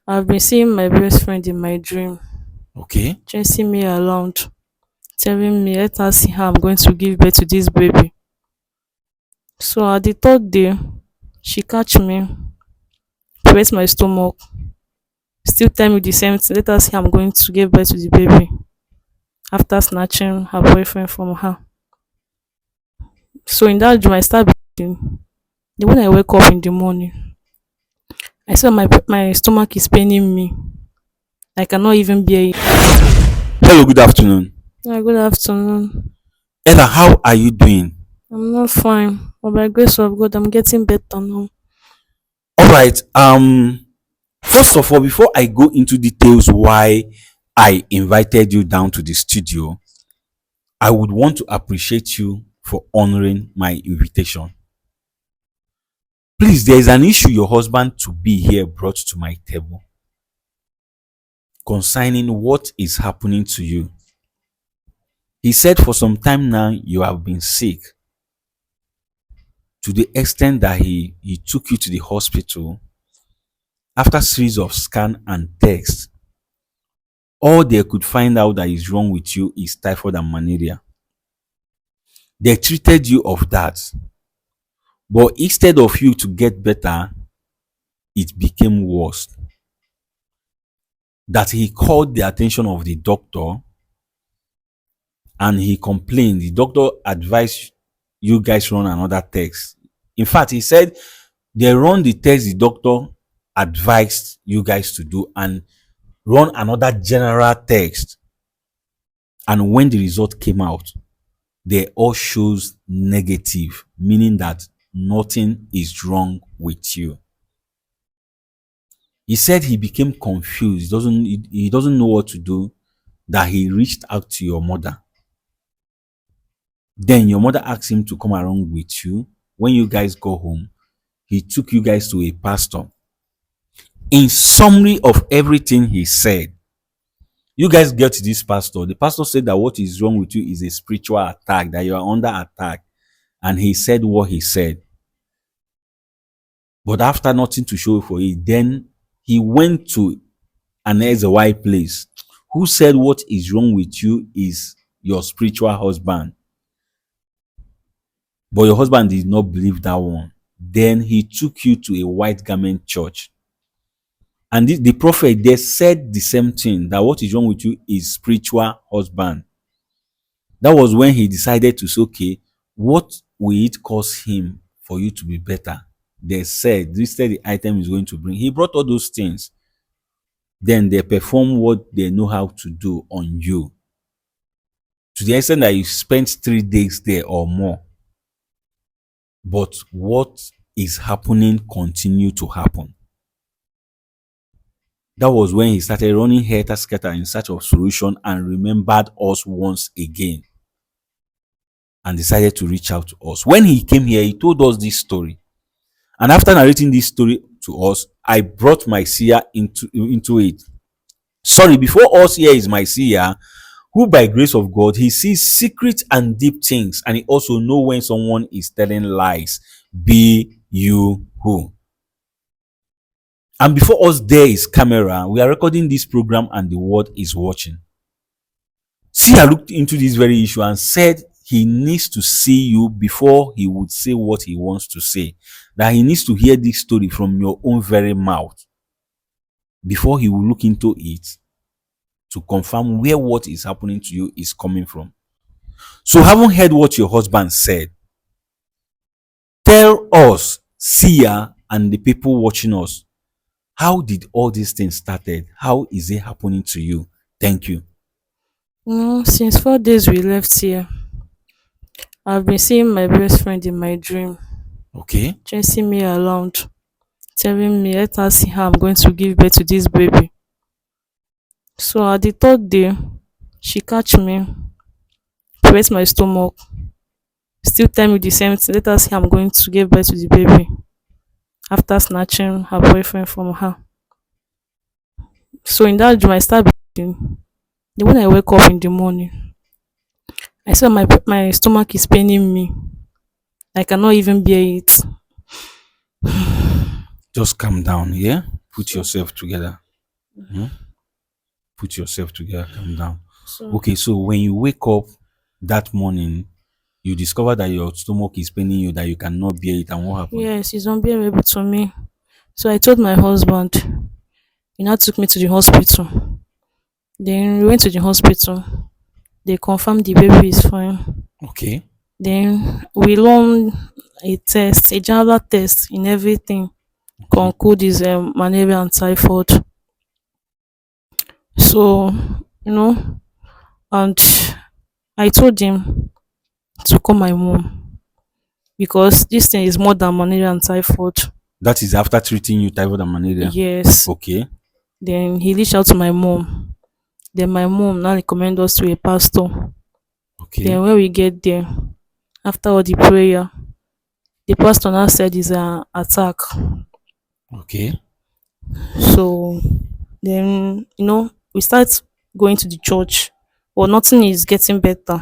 I've been seeing my best friend in my dream, Okay. chasing me around, telling me, let her see how I'm going to give birth to this baby. So at the third day, she catch me, press my stomach, still tell me the same thing, let her see how I'm going to give birth to the baby after snatching her boyfriend from her. So in that dream, I start breathing. Then when I wake up in the morning, I saw my stomach is paining me. I cannot even bear it. Hello, good afternoon. Good afternoon. Ella, how are you doing? I'm not fine, but by grace of God, I'm getting better now. All right. First of all, before I go into details why I invited you down to the studio, I would want to appreciate you for honoring my invitation. Please, there is an issue your husband to be here brought to my table concerning what is happening to you. He said for some time now you have been sick to the extent that he took you to the hospital after series of scan and tests. All they could find out that is wrong with you is typhoid and malaria. They treated you of that, but instead of you to get better, it became worse. That he called the attention of the doctor and he complained. The doctor advised you guys run another test. In fact, he said they run the test the doctor advised you guys to do and run another general test. And when the result came out, they all shows negative, meaning that nothing is wrong with you. He said he became confused. He doesn't know what to do. That he reached out to your mother. Then your mother asked him to come along with you. When you guys go home, he took you guys to a pastor. In summary of everything he said, you guys get to this pastor. The pastor said that what is wrong with you is a spiritual attack, that you are under attack. And he said what he said. But after nothing to show for it, then he went to an SY place who said what is wrong with you is your spiritual husband. But your husband did not believe that one. Then he took you to a white garment church. And the prophet there said the same thing, that what is wrong with you is spiritual husband. That was when he decided to say, okay, what will it cost him for you to be better? They said, this is the item is going to bring. He brought all those things. Then they perform what they know how to do on you. To the extent that you spent 3 days there or more. But what is happening continue to happen. That was when he started running helter-skelter in search of solution and remembered us once again and decided to reach out to us. When he came here, he told us this story. And after narrating this story to us, I brought my seer into it. Sorry, before us here is my seer, who by grace of God, he sees secret and deep things, and he also know when someone is telling lies. Be you who. And before us there is camera. We are recording this program and the world is watching. Seer looked into this very issue and said he needs to see you before he would say what he wants to say. That he needs to hear this story from your own very mouth before he will look into it to confirm where what is happening to you is coming from. So having heard what your husband said, tell us, seer, and the people watching us, how did all these things started? How is it happening to you? Thank you. Since 4 days we left here, I've been seeing my best friend in my dream, Okay. chasing me around, telling me, let her see how I'm going to give birth to this baby. So at the third day, she catch me, press my stomach, still tell me the same thing, let her see how I'm going to give birth to the baby after snatching her boyfriend from her. So in that dream, I start breathing. Then when I wake up in the morning, I saw my stomach is paining me. I cannot even bear it. Just calm down, yeah? Put yourself together. Hmm? Put yourself together, calm down. So Okay, so when you wake up that morning, you discover that your stomach is paining you, that you cannot bear it, and what happened? yes, it's unbearable to me. So I told my husband. He now took me to the hospital. Then we went to the hospital. They confirmed the baby is fine. Okay, Then we run a test, a general test in everything. okay, Conclude is malaria and typhoid. So, you know, and I told him to call my mom because this thing is more than malaria and typhoid. that is after treating you typhoid and malaria. Yes. Okay, Then he reached out to my mom. Then my mom now recommend us to a pastor. okay, Then when we get there, after all the prayer, the pastor now said it's an attack. okay, So then, we start going to the church, but nothing is getting better.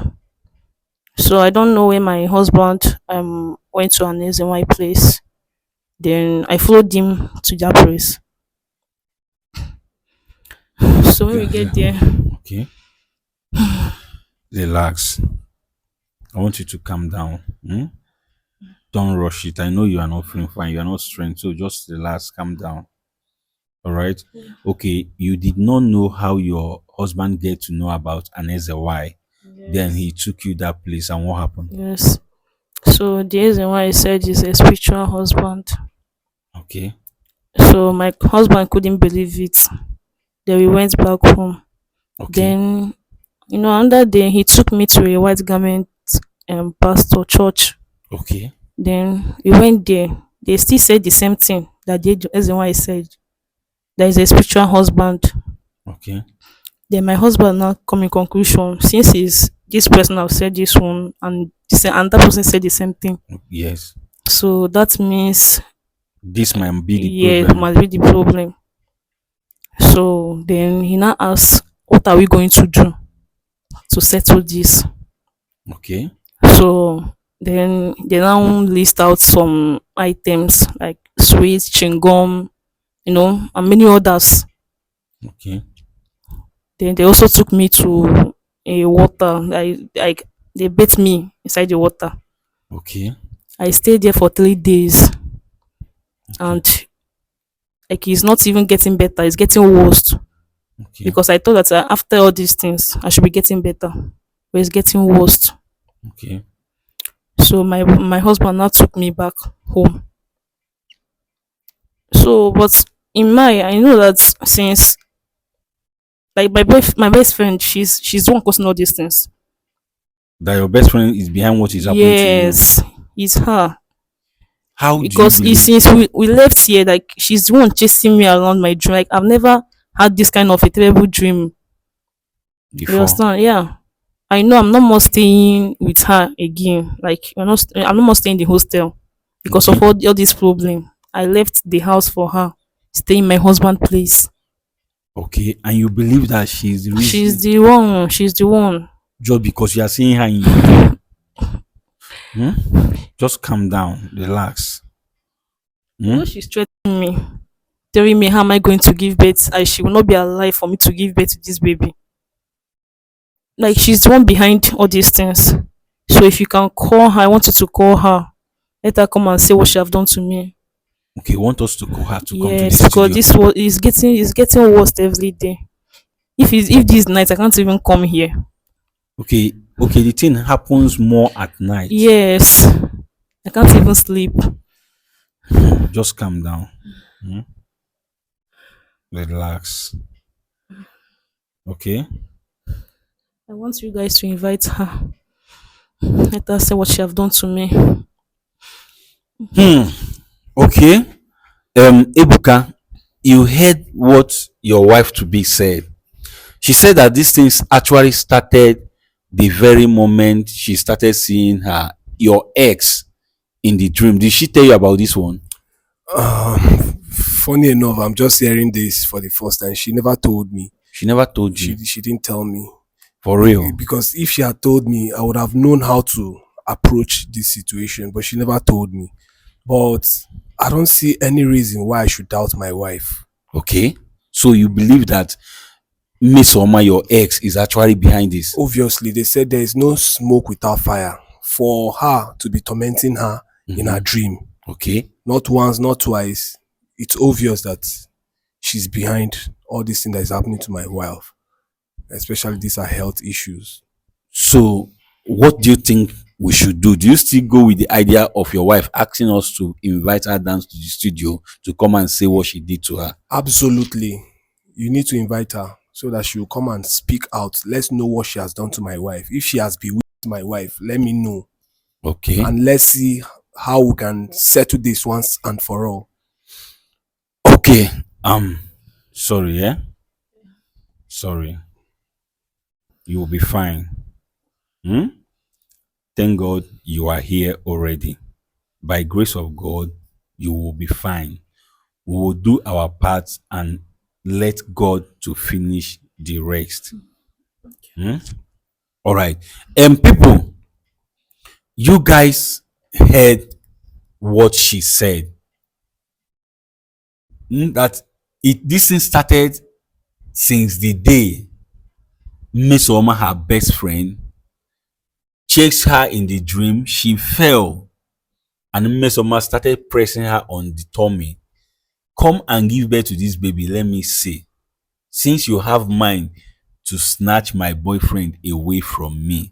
So I don't know where my husband went to an SNY place. Then I followed him to that place. So when we yeah, get yeah. there, Okay. Relax. I want you to calm down. Hmm? Don't rush it. I know you are not feeling fine. You are not strength. So just relax, calm down. All right. Okay. You did not know how your husband get to know about an SLY. Then yes, he took you that place, and what happened? yes. So the reason why I said is a spiritual husband. Okay. So my husband couldn't believe it. Then we went back home. Okay. Then another day he took me to a white garment pastor church. Okay. Then we went there. They still said the same thing that they as the one I said. There is a spiritual husband. Okay. Then my husband now come in conclusion since is this person have said this one and and that person said the same thing. Yes. So that means This might be the yeah problem. must be the problem. So then he now asks, what are we going to do to settle this? Okay. So then they now list out some items like sweets, chewing gum, and many others. Okay. Then they also took me to a water, like they bathed me inside the water. Okay. I stayed there for 3 days, Okay. and like it's not even getting better; it's getting worse. Okay. Because I thought that after all these things, I should be getting better, but it's getting worse. Okay. So my husband now took me back home. So, but in my, I know that since like my best friend, she's the one causing all these things. That your best friend is behind what is happening to you. Yes, it's her How do you because believe since we left here, like she's the one chasing me around my dream. Like I've never had this kind of a terrible dream. You before? understand? Yeah. I know I'm not more staying with her again. Like I'm not more staying in the hostel because Okay. of all this problem. I left the house for her, stay in my husband's place. Okay. And you believe that she's the She's reason the one. She's the one. just because you are seeing her in your dream. Hmm? Just calm down, relax. Hmm? She's threatening me, telling me how am I going to give birth, and she will not be alive for me to give birth to this baby. Like she's the one behind all these things. So if you can call her, I want you to call her. Let her come and say what she have done to me. Okay, want us to call her to come to the Yes, because studio. this was is getting worse every day. If this night I can't even come here. Okay, okay, the thing happens more at night. Yes, I can't even sleep. Just calm down. Hmm? Relax. Okay. I want you guys to invite her. Let her say what she have done to me. Hmm. Okay. Ebuka, you heard what your wife to be said. She said that these things actually started the very moment she started seeing her your ex in the dream. Did she tell you about this one? Funny enough, I'm just hearing this for the first time. She never told me. She never told She you. she didn't tell me. For real. Because if she had told me, I would have known how to approach this situation. But she never told me. But I don't see any reason why I should doubt my wife. Okay. So you believe that Miss Oma, your ex, is actually behind this? Obviously, they said there is no smoke without fire. For her to be tormenting her in her dream, Okay. not once, not twice, it's obvious that she's behind all this thing that is happening to my wife. Especially these are health issues. So what do you think we should do? Do you still go with the idea of your wife asking us to invite her down to the studio to come and say what she did to her? Absolutely. You need to invite her so that she will come and speak out. Let's know what she has done to my wife. If she has bewitched my wife, let me know. Okay. And let's see how we can settle this once and for all. Okay. Sorry, yeah? Sorry. You will be fine. Hmm? Thank God you are here already. By grace of God, you will be fine. We will do our part and let God to finish the rest. Hmm? All right. And people, you guys heard what she said. That this thing started since the day Miss Oma, her best friend, chased her in the dream. She fell, and Miss Oma started pressing her on the tummy. Come and give birth to this baby, let me see. Since you have mind to snatch my boyfriend away from me.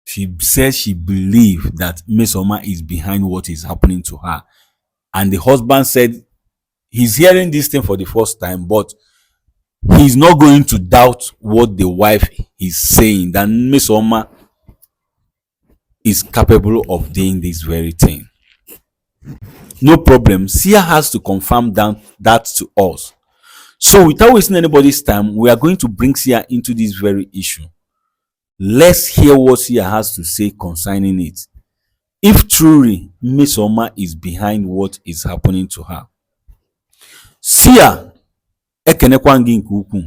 She says she believes that Miss Oma is behind what is happening to her. And the husband said he's hearing this thing for the first time, but he's not going to doubt what the wife is saying, that Miss Oma is capable of doing this very thing. No problem. Sia has to confirm that to us. So without wasting anybody's time, we are going to bring Sia into this very issue. Let's hear what Sia has to say concerning it. If truly Miss Oma is behind what is happening to her. Sia, ekenekwa gị nke ukwuu.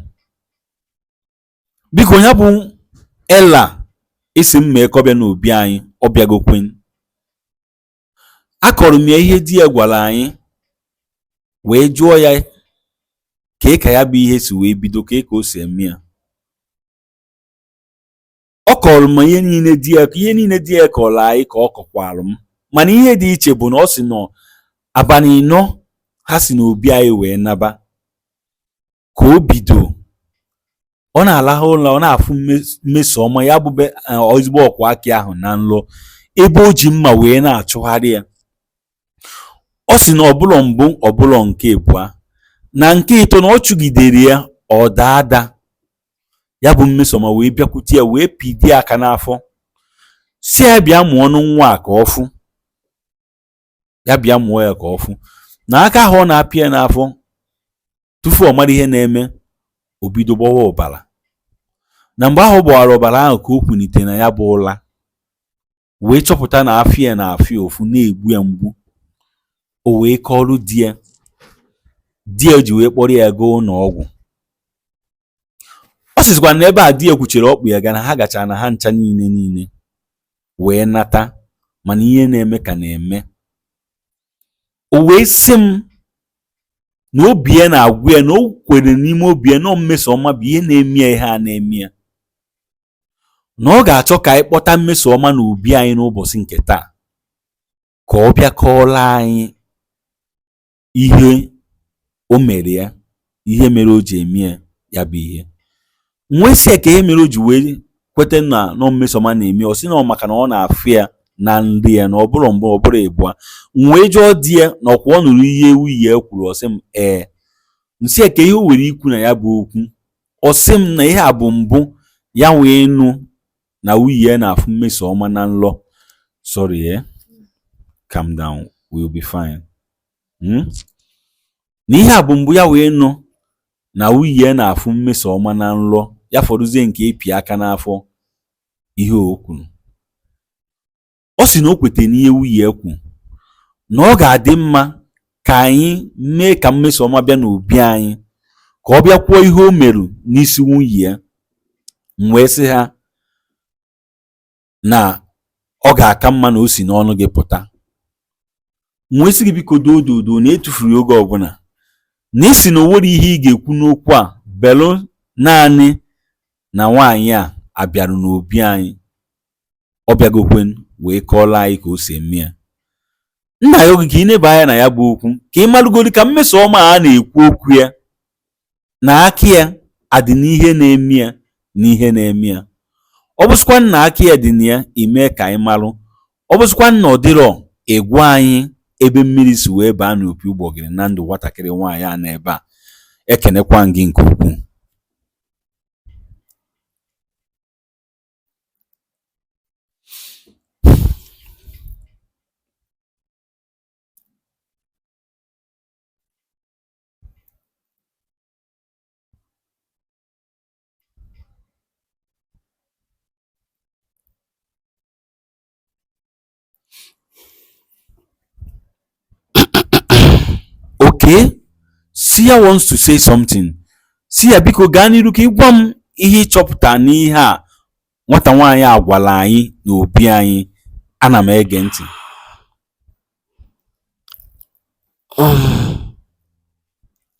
Biko ya bụ Ella isi m mee ka ọ bịa n'obi anyị, ọ bịagokwen. Akọrọ m ya ihe di ya gwara anyị wee jụọ ya ka ya bụ ihe si wee bido ka o si eme ya. Ọ kọrọ m ihe niile di ya kọrọ anyị ka ọ kọkwalụ m, mana ihe dị iche bụ na ọ si nọ abalị ịnọ ha si n'obi anyị wee naba ka o bido ọ na-alahụ ụra, ọ na-afụ Mmeso Ọma ya bụ ezigbo ọkwa aka ahụ na nlọ ebe o ji mma wee na-achụgharị ya. Ọ si na ọbụlọ mbụ ọbụlọ nke abụọ na nke ịtọ na ọ chụgidere ya ọ daa ada. Ya bụ Mmeso Ọma wee bịakwute ya wee pidie aka n'afọ si ya bịa mụọ ọnụ nwa ka ọfụ, ya bịa mụọ ya ka ọfụ na aka ahụ ọ na-apịa n'afọ tufu ọ mara ihe na-eme. O bido gbawa ọbara, na mgbe ahụ gbawara ọbara ahụ ka o kwunitere na ya bụ ụla wee chọpụta na afọ ya na-afịa ofu na-egbu ya mgbu. O wee kọọrọ di ya ji wee kpọrọ ya gaa ụlọ ọgwụ. Ọ sịzikwa na ebe a di ya kwuchere ọkpụ ya ga na ha gachara na ha ncha niile wee nata, mana ihe na-eme ka na-eme. O wee sị m na obi ya na-agwụ ya na o kwere n'ime obi ya na Mmeso Ọma bụ ihe na-eme ya ihe a na-eme ya, na ọ ga-achọ ka anyị kpọta Mmeso Ọma na obi anyị n'ụbọchị nke taa ka ọ bịa kọọrọ anyị ihe o mere ya, ihe mere o ji eme ya bụ ihe. Nwesịa ka ihe mere o ji wee kweta na Mmeso Ọma na-eme, ọ sị na ọ maka na ọ na-afụ ya na nri ya na ọ bụrụ mbụ ọ bụrụ ịbụa. Wee jụọ di ya na ọkwa ọ nụrụ ihe nwunye ya kwuru. Ọ sị m nsị ka ihe o were ikwu na ya bụ okwu. Ọ sị m na ihe a bụ mbụ ya wee nụ na nwunye ya na-afụ Mmeso Ọma na nlọ. Sorry, calm down, we'll be fine. Na ihe a bụ mbụ ya wee nụ na nwunye ya na-afụ Mmeso Ọma na nlọ, ya fọdụzie nke ịpị aka n'afọ ihe o kwuru. Ọ sị na o kwete n'ihe nwunye ya kwu na ọ ga-adị mma ka anyị mee ka Mmeso Ọma bịa n'obi anyị ka ọ bịa kwuo ihe o merụ n'isi nwunye ya. M wee sị ha na ọ ga-aka mma na o si n'ọnụ gị pụta. M wee sị gị biko doo na etufuru oge ọbụla na isi na onwere ihe ị ga-ekwu n'okwu a belụ naanị na nwaanyị a abịarụ n'obi anyị, ọ bịagokwen wee kọọrọ anyị ka o si eme ya. Nna ya oge ka ị neba anya na ya bụ okwu ka ị marụgodi ka Mmesoma a na-ekwu okwu ya na aka ya adị n'ihe na-eme ya na ihe na-eme ya. Ọ bụzikwa na aka ya dị na ya, ime ka anyị marụ. Ọ bụzikwa na ọ dịrọ, ịgwa anyị ebe mmiri si wee baa n'opi ụgbọgịrị na ndụ nwatakịrị nwaanyị a n'ebe a. Ekenekwa gị nke ukwuu. Okay, Sia wants to say something. Sia, biko gaa n'iru ka ị gwa m ihe ịchọpụta n'ihe a nwata nwaanyị a gwara anyị n'obi anyị. Ana m ege ntị.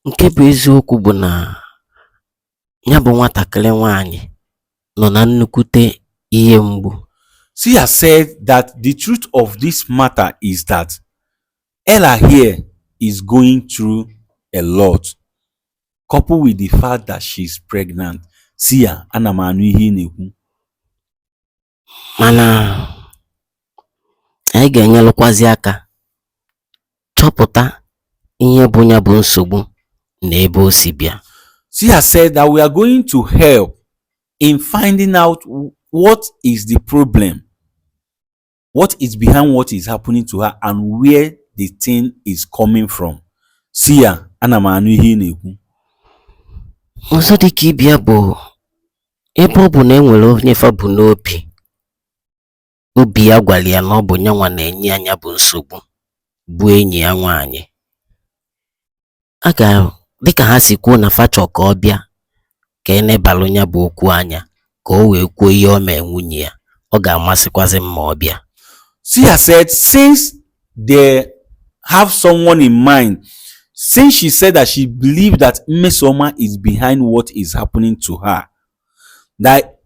Nke bụ eziokwu bụ na ya bụ nwatakịrị nwaanyị nọ na nnukwute ihe mgbu. Sia said that the truth of this matter is that Ella here is going through a lot, coupled with the fact that she's pregnant. Sia, ana m anụ ihe ị na-ekwu. Mana anyị ga-enyelụkwazi aka chọpụta ihe bụ ya bụ nsogbu na ebe o si bịa. Sia said that we are going to help in finding out what is the problem, what is behind what is happening to her, and where the thing is coming from. Sia, ana m anụ ihe ị na-ekwu. Ọzọ dị ka ịbịa bụ ebe ọ bụ na enwere onye fa bụ n'obi, obi ya gwara ya na ọ bụ nyanwa na-enye anya bụ nsogbu, bụ enyi ya nwaanyị. A ga dịka ha si kwuo na fachọ ka ọ bịa ka enebalụ ya bụ okwu anya ka o wee kwuo ihe o mee nwunye ya, ọ ga-amasịkwazị m ma ọ bịa. Sia said since they have someone in mind, since she said that she believed that Mmesoma is behind what is happening to her, that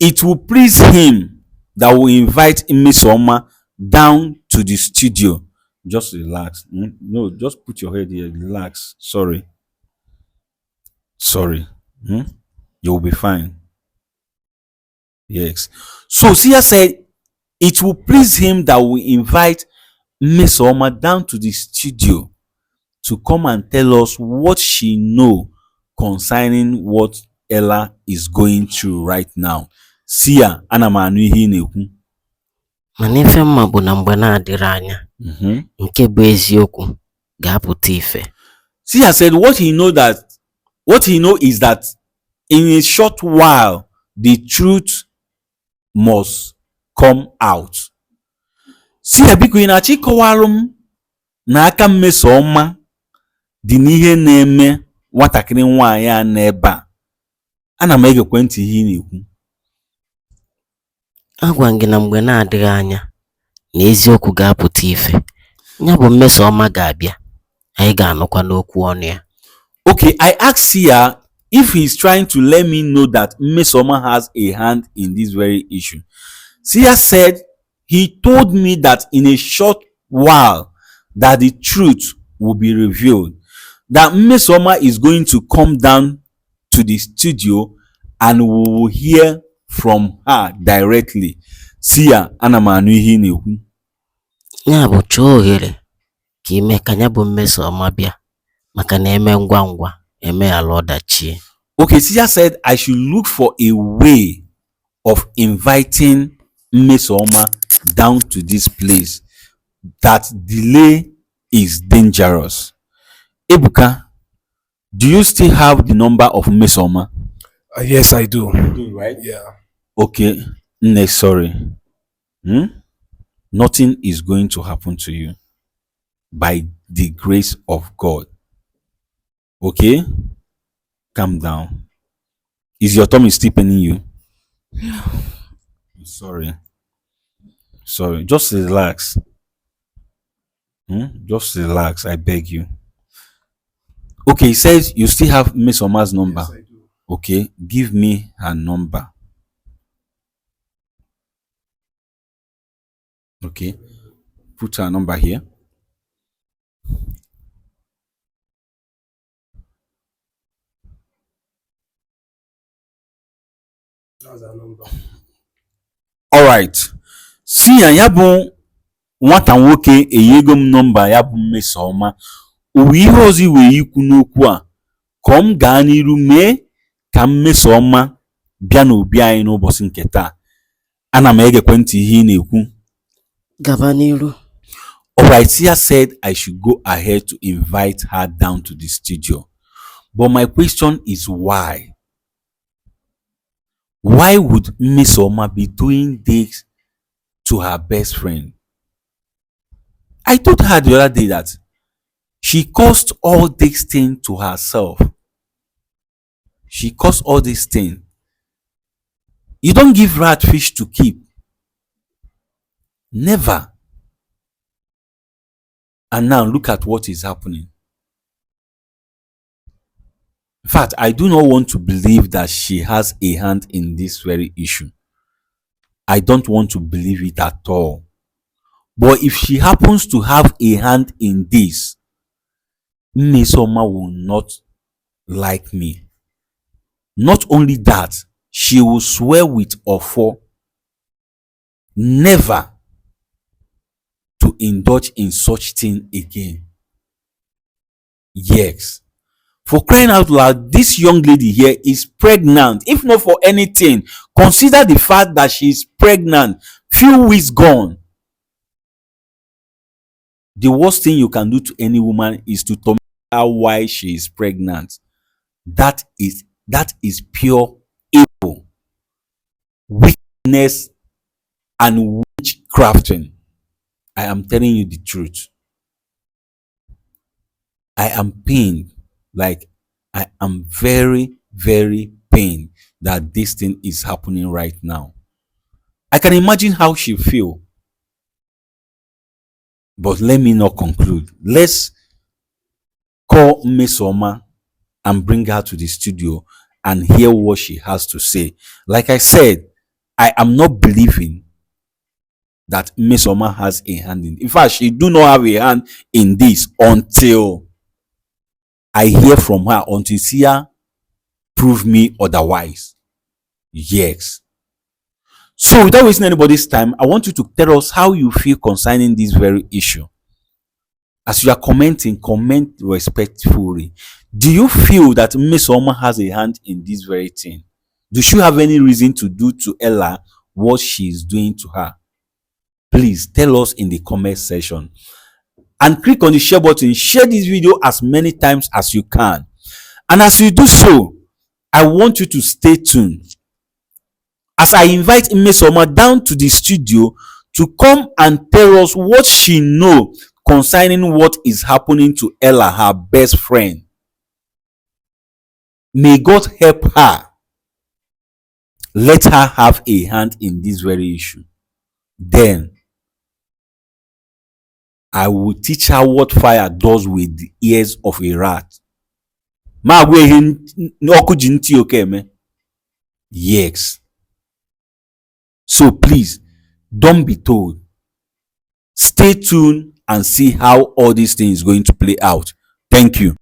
it will please him that will invite Mmesoma down to the studio. Just relax. No, just put your head here. Relax. Sorry. You'll be fine. Yes. So Sia said it will please him that will invite Mmesoma down to the studio to come and tell us what she know concerning what Ella is going through right now. Sia, ana m anụ ihe ị na-ekwu. Mana ife mma bụ na mgbe na-adịrị anya, nke bụ eziokwu ga-apụta ife. Sia said what he know is that in a short while the truth must come out. Sia, biko ị na-achọ ịkọwarụ m na aka Mmesoma dị n'ihe na-eme nwatakịrị nwaanyị a n'ebe a. Ana m egekwe ntị ihe ị na-ekwu. Agwa gị na mgbe na-adịghị anya na eziokwu ga-apụta ife. Ya bụ Mmesoma ga-abịa, anyị ga-anụkwa n'okwu ọnụ ya. Okay, I asked Sia if he's trying to let me know that Mmesoma has a hand in this very issue. Sia said he told me that in a short while that the truth will be revealed, that Mmesoma is going to come down to the studio and we will hear from her directly. Sia, ana m anụ ihe ị na-ekwu. Ya bụ chọọ ohere ka ime ka ya bụ Mmesoma bịa, maka na eme ngwa ngwa eme ala ọdachi. Okay, Sia said I should look for a way of inviting Mmesoma down to this place, that delay is dangerous. Ebuka, do you still have the number of Mmesoma? Yes, I do. You do, right? Yeah. Okay, next, sorry. Nothing is going to happen to you by the grace of God. Okay? Calm down. Is your tummy still paining you? Sorry. Just relax. Just relax, I beg you. Okay, it says you still have Miss Oma's number. Yes, I do. Okay, give me her number. Okay, put her number here. That's our number. All right. See ya bụ nwata nwoke enyego m nọmba ya bụ Mmesoma. O ihe ọzọ i were ikwu n'okwu a ka m gaa n'iru mee ka Mmesoma bịa n'obi anyị n'ụbọchị nke taa. Ana m egekwe ntị ihe ị na-ekwu. Gaba n'iru. Alright, Sia said I should go ahead to invite her down to the studio. But my question is why? Why would Miss Oma be doing this to her best friend? I told her the other day that she caused all this thing to herself. She caused all this thing. You don't give rat fish to keep. Never. And now look at what is happening. In fact, I do not want to believe that she has a hand in this very issue. I don't want to believe it at all. But if she happens to have a hand in this, Mmesoma will not like me. Not only that, she will swear with Ofo never to indulge in such thing again. Yes. For crying out loud, this young lady here is pregnant. If not for anything, consider the fact that she is pregnant. Few weeks gone. The worst thing you can do to any woman is to torment her while she is pregnant. That is pure evil, wickedness, and witchcrafting. I am telling you the truth. I am pained. Like, I am very, very pained that this thing is happening right now. I can imagine how she feel. But let me not conclude. Let's call Miss Oma and bring her to the studio and hear what she has to say. Like I said, I am not believing that Miss Oma has a hand in. In fact, she do not have a hand in this until I hear from her, until Sia prove me otherwise. Yes. So without wasting anybody's time, I want you to tell us how you feel concerning this very issue. As you are commenting, comment respectfully. Do you feel that Miss Oma has a hand in this very thing? Does she have any reason to do to Ella what she is doing to her? Please tell us in the comment section. And click on the share button. Share this video as many times as you can. And as you do so, I want you to stay tuned as I invite Miss Oma down to the studio to come and tell us what she knows concerning what is happening to Ella, her best friend. May God help her. Let her have a hand in this very issue. Then I will teach her what fire does with the ears of a rat. Yes. So please, don't be told. Stay tuned and see how all these things is going to play out. Thank you.